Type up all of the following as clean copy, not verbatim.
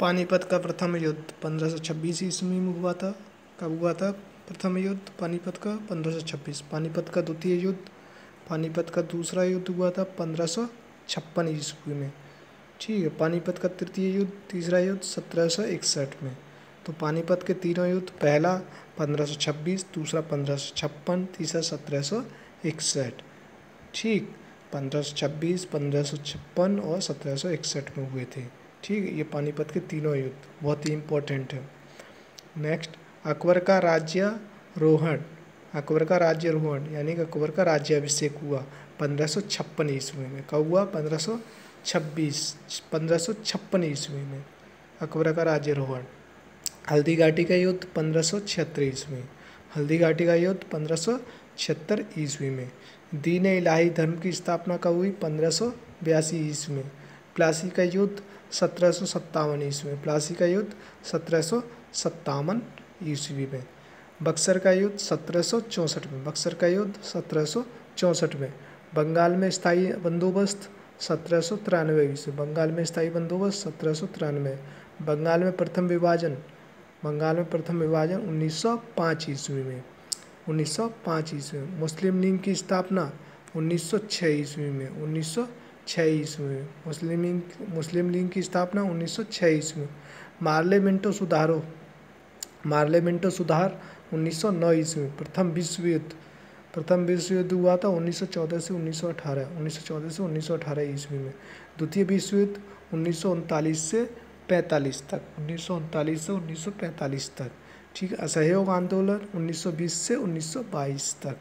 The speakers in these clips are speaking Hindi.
पानीपत का प्रथम युद्ध 1526 ईस्वी में हुआ था। कब हुआ था प्रथम युद्ध पानीपत का? 1526। पानीपत का द्वितीय युद्ध, पानीपत का दूसरा युद्ध हुआ था 1556 ईस्वी में। ठीक है। पानीपत का तृतीय युद्ध, तीसरा युद्ध 1761 में। तो पानीपत के तीनों युद्ध, पहला 1526, दूसरा 1556, तीसरा 1761। ठीक, 1526, 1556 और 1761 में हुए थे। ठीक है, ये पानीपत के तीनों युद्ध बहुत ही इम्पोर्टेंट है। नेक्स्ट, अकबर का राज्यारोहण। अकबर का राज्यारोहण यानी कि अकबर का राज्याभिषेक हुआ 1556 ईस्वी में। कब हुआ? 1556 ईस्वी में अकबर का राज्यारोहण। हल्दी घाटी का युद्ध 1576 ईस्वी। हल्दी घाटी का युद्ध 1576 ईस्वी में। दीन इलाही धर्म की स्थापना कब हुई? 1582 ईस्वी में। प्लासी का युद्ध 1757 ईस्वी में। प्लासी का युद्ध 1757 ईस्वी में। बक्सर का युद्ध 1764 में। बक्सर का युद्ध 1764 में। बंगाल में स्थायी बंदोबस्त 1793 ईस्वी। बंगाल में स्थायी बंदोबस्त 1793। बंगाल में प्रथम विभाजन 1905 ईस्वी में। 1905 ईस्वी में। मुस्लिम लीग की स्थापना 1906 ईस्वी में। 1906 ईस्वी में मुस्लिम लीग की स्थापना 1906 ईस्वी में। मार्लेमेंटो सुधार 1909 ईस्वी में। प्रथम विश्व युद्ध हुआ था 1914 से 1918 ईस्वी में। द्वितीय विश्व युद्ध 1939 से 45 तक। 1939 से 1945 तक। ठीक है। असहयोग आंदोलन 1920 से 1922 तक।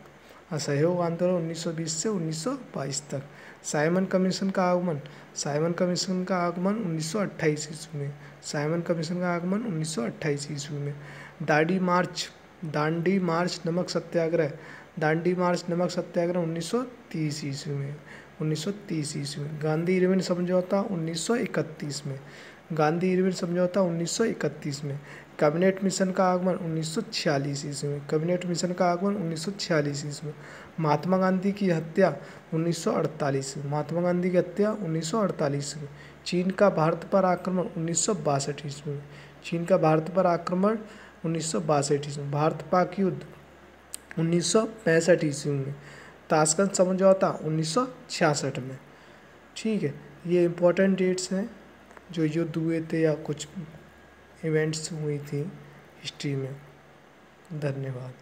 असहयोग आंदोलन 1920 से 1922 तक। साइमन कमीशन का आगमन 1928 ईस्वी में। साइमन कमीशन का आगमन 1928 ईस्वी में। दांडी मार्च नमक सत्याग्रह 1930 ईस्वी में। 1930 ईस्वी में। गांधी इरविन समझौता 1931 में। गांधी इरविन समझौता 1931 में। कैबिनेट मिशन का आगमन 1946 ईस्वी में। कैबिनेट मिशन का आगमन 1946 ईस्वी में। महात्मा गांधी की हत्या 1948 में। महात्मा गांधी की हत्या 1948 में। चीन का भारत पर आक्रमण 1962 ईस्वी में। चीन का भारत पर आक्रमण 1962 ईस्वी में। भारत पाक युद्ध 1965 ईस्वी में। ताशकंद समझौता 1966 में। ठीक है, ये इम्पोर्टेंट डेट्स हैं जो युद्ध हुए थे या कुछ इवेंट्स हुई थी हिस्ट्री में। धन्यवाद।